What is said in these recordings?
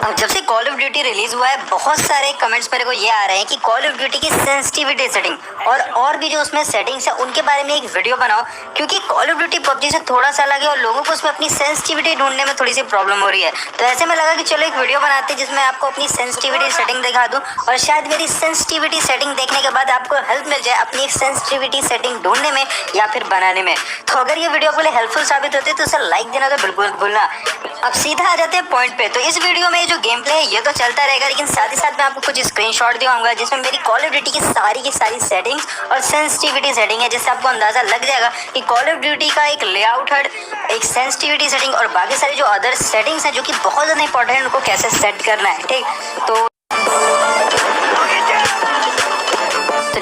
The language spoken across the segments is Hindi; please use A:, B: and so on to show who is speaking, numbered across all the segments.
A: अब जब से कॉल ऑफ ड्यूटी रिलीज हुआ है बहुत सारे कमेंट्स मेरे को ये आ रहे हैं कि कॉल ऑफ ड्यूटी की सेंसिटिविटी सेटिंग और भी जो उसमें सेटिंग्स है उनके बारे में एक वीडियो बनाओ, क्योंकि कॉल ऑफ ड्यूटी पबजी से थोड़ा सा अलग है और लोगों को उसमें अपनी सेंसिटिविटी ढूंढने में थोड़ी सी प्रॉब्लम हो रही है। तो ऐसे में लगा कि चलो एक वीडियो बनाते हैं जिसमें आपको अपनी सेंसिटिविटी सेटिंग दिखा दूं और शायद मेरी सेंसिटिविटी सेटिंग देखने के बाद आपको हेल्प मिल जाए अपनी एक सेंसिटिविटी सेटिंग ढूंढने में या फिर बनाने में। तो अगर ये वीडियो आपके लिए हेल्पफुल साबित होती है तो उसे लाइक देना तो बिल्कुल भूलना। अब सीधा आ जाते हैं पॉइंट पे। तो इस वीडियो में जो गेम प्ले है ये तो चलता रहेगा, लेकिन साथ ही साथ मैं आपको कुछ स्क्रीनशॉट दिखाऊंगा जिसमें मेरी कॉल ऑफ ड्यूटी की सारी सेटिंग्स और सेंसिटिविटी सेटिंग है, जिससे आपको अंदाजा लग जाएगा कि कॉल ऑफ ड्यूटी का एक लेआउट हट, एक सेंसिटिविटी सेटिंग और बाकी सारी जो अदर सेटिंग्स हैं जो कि बहुत ज़्यादा इंपॉर्टेंट है, उनको कैसे सेट करना है। ठीक, तो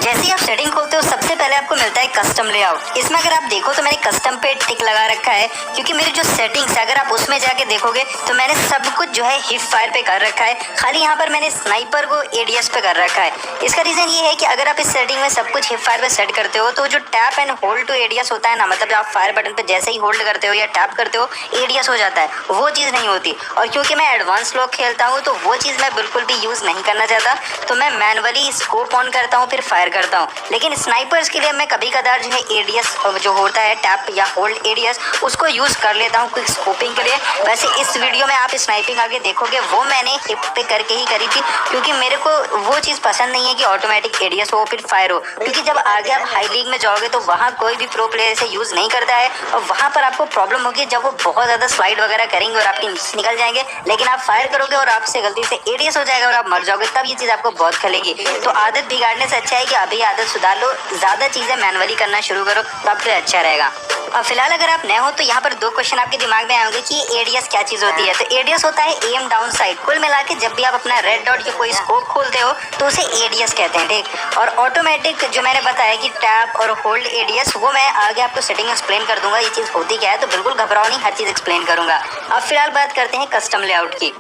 A: जैसे ही आप सेटिंग खोलते हो सबसे पहले आपको मिलता है कस्टम लेआउट। इसमें अगर आप देखो तो मैंने कस्टम पे टिक लगा रखा है, क्योंकि मेरी जो सेटिंग्स है अगर आप उसमें जाके देखोगे तो मैंने सब कुछ जो है हिप फायर पे कर रखा है। खाली यहाँ पर मैंने स्नाइपर को एडीएस पे कर रखा है। इसका रीजन ये है कि अगर आप इस सेटिंग में सब कुछ हिप फायर पे सेट करते हो तो जो tap and hold to ads होता है ना, मतलब आप फायर बटन पे जैसे ही होल्ड करते हो या टैप करते हो एडीएस हो जाता है, वो चीज़ नहीं होती। और क्योंकि मैं एडवांस लॉक खेलता हूँ तो वो चीज़ मैं बिल्कुल भी यूज़ नहीं करना चाहता, तो मैं मैनुअली स्कोप ऑन करता हूँ फिर फायर करता हूँ। लेकिन स्नाइपर्स के लिए मैं कभी कदार जो है एडीएस जो होता है टैप या होल्ड एडीएस उसको यूज़ कर लेता हूँ क्विक स्कोपिंग के लिए। वैसे इस वीडियो में आप स्नाइपिंग आगे देखोगे वो मैंने हिप पे करके ही करी थी, क्योंकि मेरे को वो चीज़ पसंद नहीं है कि ऑटोमेटिक एडीएस हो फिर फायर हो, क्योंकि जब आगे आप हाई लीग में जाओगे तो वहाँ कोई भी प्रो प्लेयर इसे यूज़ नहीं करता है और वहाँ पर आपको प्रॉब्लम होगी जब वो बहुत ज़्यादा स्लाइड वगैरह करेंगे और आपके नीचे निकल जाएंगे, लेकिन आप फायर करोगे और आपसे गलती से एडीएस हो जाएगा और आप मर जाओगे, तब ये चीज़ आपको बहुत खलेगी। तो आदत बिगाड़ने से अच्छा है कि अभी आदत सुधार लो, ज़्यादा चीज़ें मैनुअली करना शुरू करो, तो आपके लिए अच्छा रहेगा। अब फिलहाल अगर आप नए हो तो यहाँ पर दो क्वेश्चन आपके दिमाग में आएंगे कि एडीएस क्या चीज़ होती है। तो एडीएस होता है एम डाउन साइड। कुल मिला के जब भी आप अपना रेड डॉट या कोई स्कोप खोलते हो तो उसे एडीएस कहते हैं। ठीक, और ऑटोमेटिक जो मैंने बताया कि टैप और होल्ड एडीएस, वो मैं आगे आपको सेटिंग एक्सप्लेन कर दूंगा ये चीज़ होती क्या है, तो बिल्कुल घबराओ नहीं, हर चीज़ एक्सप्लेन करूंगा। अब फिलहाल बात करते हैं कस्टम लेआउट की।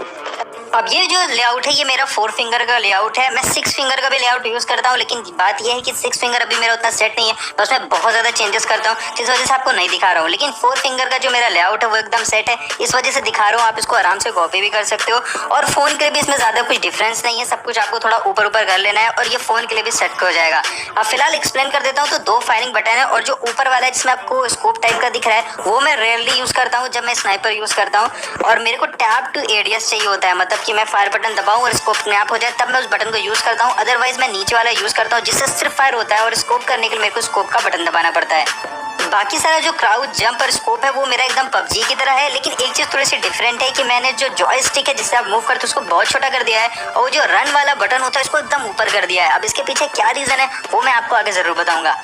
A: अब ये जो लेआउट है ये मेरा 4 फिंगर का लेआउट है। मैं 6 फिंगर का भी लेआउट यूज़ करता हूँ, लेकिन बात ये है कि 6 फिंगर अभी मेरा उतना सेट नहीं है, बस मैं बहुत ज़्यादा चेंजेस करता हूँ जिस वजह से आपको नहीं दिखा रहा हूँ। लेकिन 4 फिंगर का जो मेरा लेआउट है वो एकदम सेट है, इस वजह से दिखा रहा हूँ। आप इसको आराम से कॉपी भी कर सकते हो और फ़ोन के लिए भी इसमें ज़्यादा कुछ डिफरेंस नहीं है, सब कुछ आपको थोड़ा ऊपर ऊपर कर लेना है और ये फ़ोन के लिए भी सेट हो जाएगा। अब फिलहाल एक्सप्लेन कर देता हूँ। तो 2 फायरिंग बटन है और जो ऊपर वाला है जिसमें आपको स्कोप टाइप का दिख रहा है वो मैं रेयरली यूज़ करता हूँ जब मैं स्नाइपर यूज़ करता हूँ, और मेरे को टैप टू एडीएस चाहिए होता है, मतलब कि मैं फायर बटन दबाऊं और स्कोप अपने आप हो जाए तब मैं उस बटन को यूज़ करता हूं। अदरवाइज मैं नीचे वाला यूज़ करता हूं जिससे सिर्फ फायर होता है और स्कोप करने के लिए मेरे को स्कोप का बटन दबाना पड़ता है। बाकी सारा जो क्राउच जंप और स्कोप है वो मेरा एकदम पबजी की तरह है, लेकिन एक चीज़ थोड़ी सी डिफरेंट है कि मैंने जो जॉयस्टिक है जिससे आप मूव करते हो उसको बहुत छोटा कर दिया है और जो रन वाला बटन होता है उसको एकदम ऊपर कर दिया है। अब इसके पीछे क्या रीज़न है वो मैं आपको आगे ज़रूर बताऊंगा।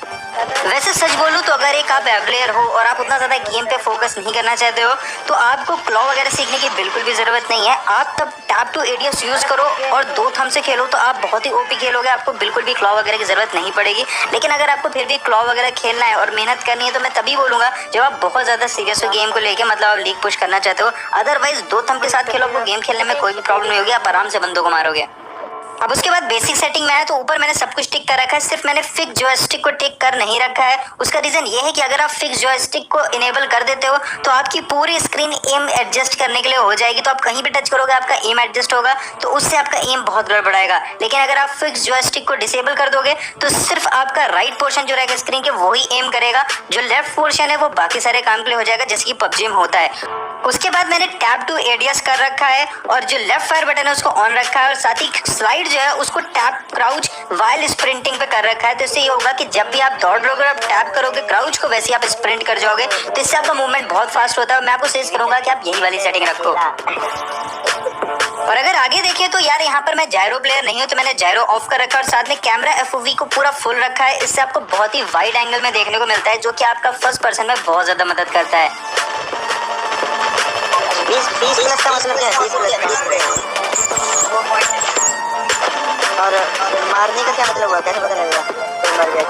A: वैसे सच बोलूँ तो अगर एक आप प्लेयर हो और आप उतना ज़्यादा गेम पे फोकस नहीं करना चाहते हो तो आपको क्लॉ वगैरह सीखने की बिल्कुल भी ज़रूरत नहीं है। आप तब टैप टू एडीएस यूज़ करो और 2 थंब से खेलो तो आप बहुत ही ओपी खेलोगे, आपको बिल्कुल भी क्लॉ वगैरह की ज़रूरत नहीं पड़ेगी। लेकिन अगर आपको फिर भी क्लॉ वगैरह खेलना है और मेहनत करनी है तो मैं तभी बोलूँगा जब आप बहुत ज़्यादा सीरियस हो गेम को लेके, मतलब आप लीग पुश करना चाहते हो। अदरवाइज 2 थंब के साथ खेलो, आपको गेम खेलने में कोई भी प्रॉब्लम नहीं होगी, आप आराम से बंदों को मारोगे। अब उसके बाद बेसिक सेटिंग में आया तो ऊपर मैंने सब कुछ टिक कर रखा है, सिर्फ मैंने फिक्स जॉयस्टिक को टिक कर नहीं रखा है। उसका रीज़न ये है कि अगर आप फिक्स जॉयस्टिक को इनेबल कर देते हो तो आपकी पूरी स्क्रीन एम एडजस्ट करने के लिए हो जाएगी, तो आप कहीं भी टच करोगे आपका एम एडजस्ट होगा, तो उससे आपका एम बहुत गड़बड़ाएगा। लेकिन अगर आप फिक्स जॉयस्टिक को डिसेबल कर दोगे तो सिर्फ आपका राइट पोर्शन जो रहेगा स्क्रीन के वही एम करेगा, जो लेफ्ट पोर्शन है वो बाकी सारे काम के लिए हो जाएगा जैसे कि पबजी में होता है। उसके बाद मैंने टैप टू एडीएस कर रखा है और जो लेफ्ट फायर बटन है उसको ऑन रखा है और साथ ही स्लाइड जो है उसको टैप क्राउच वाइल स्प्रिंटिंग पे कर रखा है। तो इससे ये होगा कि जब भी आप दौड़ रहोगे आप टैप करोगे क्राउच को, वैसे ही आप स्प्रिंट कर जाओगे, तो इससे आपका मूवमेंट बहुत फास्ट होता है। मैं आपको सजेस्ट करूंगा कि आप यही वाली सेटिंग रखो। और अगर आगे देखिए तो यार यहाँ पर मैं जायरो प्लेयर नहीं हूँ तो मैंने जायरो ऑफ कर रखा है और साथ में कैमरा एफओवी को पूरा फुल रखा है। इससे आपको बहुत ही वाइड एंगल में देखने को मिलता है जो कि आपका फर्स्ट पर्सन में बहुत ज़्यादा मदद करता है।
B: और मारने का क्या मतलब हुआ, कैसे पता लगेगा मर गया?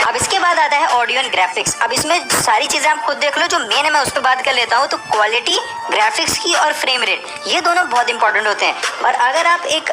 A: अब इसके बाद आता है ऑडियो एंड ग्राफिक्स। अब इसमें सारी चीज़ें आप खुद देख लो, जो मेन है मैं उस पर बात कर लेता हूँ। तो क्वालिटी, ग्राफिक्स की और फ्रेम रेट, ये दोनों बहुत इंपॉर्टेंट होते हैं। और अगर आप एक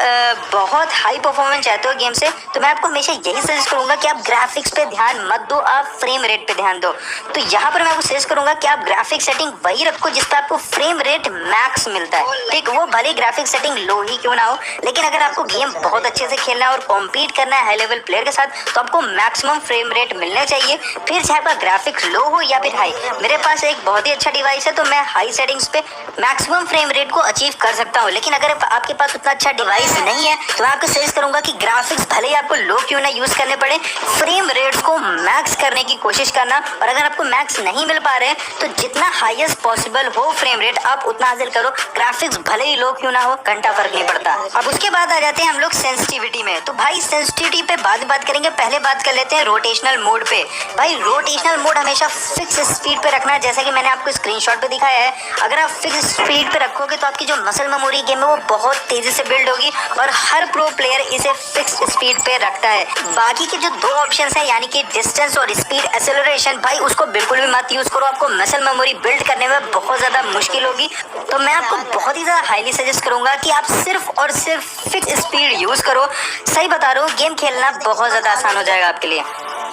A: बहुत हाई परफॉर्मेंस चाहते हो गेम से, तो मैं आपको हमेशा यही सजेस्ट करूंगा कि आप ग्राफिक्स पे ध्यान मत दो, आप फ्रेम रेट पे ध्यान दो। तो यहाँ पर मैं आपको सजेस्ट करूंगा कि आप ग्राफिक सेटिंग वही रखो जिसपे आपको फ्रेम रेट मैक्स मिलता है, ठीक। वो भले ग्राफिक सेटिंग लो ही क्यों ना हो, लेकिन अगर आपको गेम बहुत अच्छे से खेलना है और कॉम्पीट करना है हाई लेवल प्लेयर के साथ, तो आपको मैक्सिमम फ्रेम रेट मिलना चाहिए, फिर चाहे आपका ग्राफिक्स लो हो या फिर हाई। मेरे पास एक बहुत ही अच्छा डिवाइस है, तो मैं हाई सेटिंग्स पे मैक्सिमम फ्रेम रेट को अचीव कर सकता हूँ। लेकिन अगर आपके पास उतना अच्छा डिवाइस नहीं है, तो मैं आपको सजेस्ट करूंगा कि ग्राफिक्स भले ही आपको लो क्यों ना यूज करने पड़े, फ्रेम रेट्स को मैक्स करने की कोशिश करना। और अगर आपको मैक्स नहीं मिल पा रहे हैं, तो जितना हाईएस्ट पॉसिबल हो फ्रेम रेट आप उतना हासिल करो, ग्राफिक्स भले ही लो क्यों ना हो, घंटा फर्क नहीं पड़ता। अब उसके बाद आ जाते हैं हम लोग सेंसिटिविटी में। तो भाई सेंसिटिविटी पे बाद में बात करेंगे, पहले बात कर लेते हैं रोटेशनल मोड पे। भाई रोटेशनल मोड हमेशा फिक्स स्पीड पे रखना है, जैसा कि मैंने आपको स्क्रीनशॉट पे दिखाया है। अगर आप फिक्स स्पीड पे रखोगे तो आपकी जो मसल मेमोरी गेम है वो बहुत तेजी से बिल्ड होगी, और हर प्रो प्लेयर इसे फिक्स स्पीड पे रखता है। बाकी के जो दो ऑप्शंस हैं, यानी कि डिस्टेंस और स्पीड एक्सेलरेशन, भाई उसको बिल्कुल भी मत यूज करो, आपको मसल मेमोरी बिल्ड करने में बहुत ज्यादा मुश्किल होगी। तो मैं आपको बहुत ही ज्यादा हाईली सजेस्ट करूंगा कि आप सिर्फ और सिर्फ फिक्स स्पीड यूज करो। सही बता रहा हूँ, गेम खेलना बहुत ज्यादा आसान हो जाएगा आपके लिए।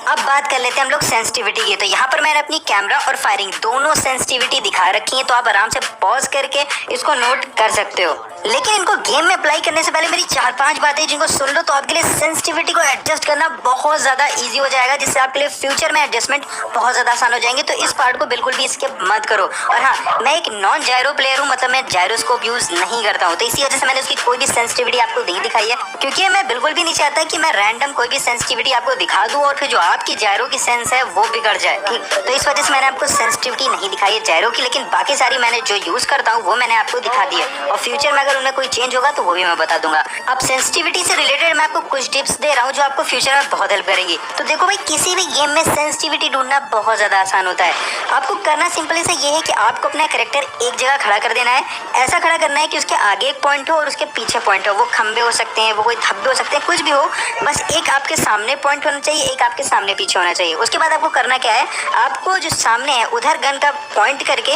A: अब बात कर लेते हैं हम लोग सेंसिटिविटी की। तो यहाँ पर मैंने अपनी कैमरा और फायरिंग दोनों सेंसिटिविटी दिखा रखी है, तो आप आराम से पॉज करके इसको नोट कर सकते हो। लेकिन इनको गेम में अप्लाई करने से पहले मेरी 4-5 बातें जिनको सुन लो, तो आपके लिए सेंसिटिविटी को एडजस्ट करना बहुत ज्यादा इजी हो जाएगा, जिससे आपके लिए फ्यूचर में एडजस्टमेंट बहुत ज्यादा आसान हो जाएंगे। तो इस पार्ट को बिल्कुल भी स्किप मत करो। और हाँ, मैं एक नॉन जायरो प्लेयर हूँ, मतलब मैं जायरोस्कोप यूज नहीं करता हूँ, तो इसी वजह से मैंने उसकी कोई भी सेंसिटिविटी आपको नहीं दिखाई है, क्योंकि मैं बिल्कुल भी नहीं चाहता कि मैं रैंडम कोई भी सेंसिटिविटी आपको दिखा दूं और फिर जो आपकी जायरो की सेंस है वो बिगड़ जाए, ठीक। तो इस वजह से मैंने आपको सेंसिटिविटी नहीं दिखाई है जायरो की, लेकिन बाकी सारी मैंने जो यूज करता हूँ वो मैंने आपको दिखा दी है, और फ्यूचर में अगर उनमें कोई चेंज होगा तो वो भी मैं बता दूंगा। अब सेंसिटिविटी से रिलेटेड मैं आपको कुछ टिप्स दे रहा हूँ जो आपको फ्यूचर में बहुत हेल्प करेंगी। तो देखो भाई, किसी भी गेम में सेंसिटिविटी ढूंढना बहुत ज्यादा आसान होता है। आपको करना सिंपली से ये है कि आपको अपना कैरेक्टर एक जगह खड़ा कर देना है। ऐसा खड़ा करना है कि उसके आगे एक पॉइंट हो और उसके पीछे पॉइंट हो। वो खंबे हो सकते हैं, वो कोई धब्बे हो सकते हैं, कुछ भी हो, बस एक आपके सामने पॉइंट होना चाहिए, एक आपके सामने पीछे होना चाहिए। उसके बाद आपको करना क्या है, आपको जो सामने है उधर गन का पॉइंट करके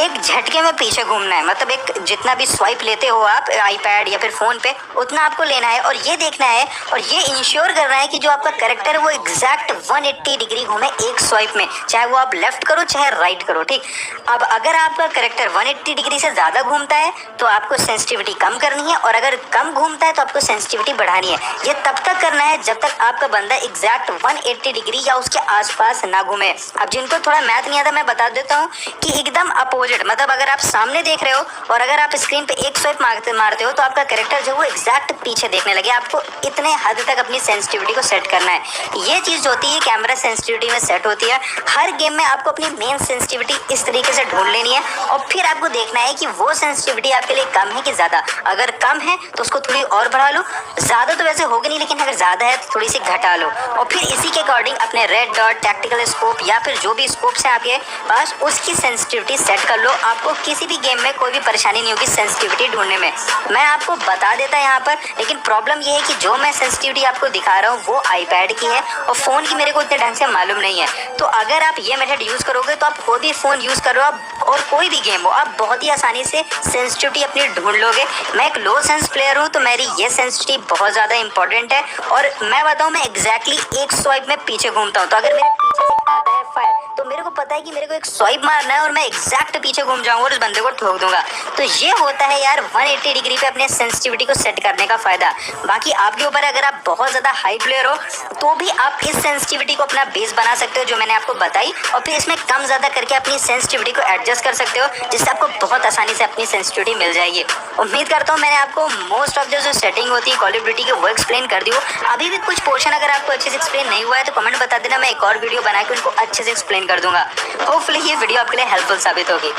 A: एक झटके में पीछे घूमना है। मतलब एक जितना भी स्वाइप लेते हो आप आईपैड या फिर फोन पे, उतना आपको लेना है और ये देखना है और ये इंश्योर करना है कि जो आपका कैरेक्टर है वो एग्जैक्ट 180 डिग्री घूमे एक स्वाइप में, चाहे वो आप लेफ्ट करो चाहे राइट करो, ठीक। अब अगर आपका कैरेक्टर 180 डिग्री से ज्यादा घूमता है तो आपको सेंसिटिविटी कम करनी है, और अगर कम घूमता है तो आपको सेंसिटिविटी बढ़ानी है। ये तब तक करना है जब तक आपका बंदा एग्जैक्ट 180 डिग्री या उसके आसपास ना घूमे। अब जिनको थोड़ा मैथ नहीं आता मैं बता देता हूँ कि एकदम अपोजिट, मतलब अगर आप सामने देख रहे हो और अगर आप स्क्रीन पे एक स्वाइप मारते हो तो आपका कैरेक्टर जो वो एग्जैक्ट पीछे देखने लगे। आपको इतने हद तक अपनी सेंसिटिविटी को सेट करना है। ये चीज होती है कैमरा सेंसिटिविटी में सेट होती है। हर गेम में आपको अपनी मेन सेंसिटिविटी इस तरीके से ढूंढ लेनी है और फिर आपको देखना है कि वो सेंसिटिविटी आपके लिए कम है कि ज्यादा। अगर कम है तो उसको थोड़ी और बढ़ा लो, ज्यादा तो वैसे होगी नहीं, लेकिन अगर ज्यादा है तो थोड़ी सी घटा लो, और फिर इसी के अकॉर्डिंग अपने रेड डॉट, टैक्टिकल स्कोप या फिर जो भी स्कोप्स हैं आपके पास उसकी सेंसिटिविटी सेट कर लो। आपको किसी भी गेम में कोई भी परेशानी नहीं होगी सेंसिटिविटी ढूंढने में। मैं आपको बता देता यहाँ पर, लेकिन प्रॉब्लम ये है कि जो मैं सेंसिटिविटी आपको दिखा रहा हूँ वो आईपैड की है और फोन की मेरे को इतने ढंग से मालूम नहीं है। तो अगर आप ये मेथड यूज करोगे तो आप कोई भी फोन यूज कर रहे हो और कोई भी गेम हो, आप बहुत ही आसानी से सेंसिटिविटी अपनी ढूंढ लोगे। मैं एक लो सेंस प्लेयर हूँ तो मेरी ये सेंसिटिविटी बहुत ज्यादा इंपॉर्टेंट है, और मैं बताऊँ मैं एग्जैक्टली एक स्वाइप में पीछे घूमता हूँ। तो अगर मेरे पीछे से आता है फायर तो मेरे को पता है कि मेरे को एक स्वाइप मारना है और मैं एग्जैक्ट पीछे घूम जाऊंगा और उस बंदे को ठोक दूंगा। तो ये होता है यार 180 डिग्री पे अपने सेंसिटिविटी को सेट करने का फायदा। बाकी आपके ऊपर, अगर आप बहुत ज्यादा हाई प्लेयर हो तो भी आप इस सेंसिटिविटी को अपना बेस बना सकते हो जो मैंने आपको बताई, और फिर इसमें कम ज्यादा करके अपनी सेंसिटिविटी को एडजस्ट कर सकते हो, जिससे आपको बहुत आसानी से अपनी सेंसिटिविटी मिल जाएगी। उम्मीद करता हूँ मैंने आपको मोस्ट ऑफ जो सेटिंग होती है कॉल ऑफ ड्यूटी की वो एक्सप्लेन कर दी हो। अभी भी कुछ पोर्शन अगर आपको अच्छे से एक्सप्लेन नहीं हुआ है तो कमेंट बता देना, मैं एक और वीडियो बना के उनको अच्छे से एक्सप्लेन कर दूंगा। होपफुली ये वीडियो आपके लिए हेल्पफुल साबित होगी।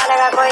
B: लगा कोई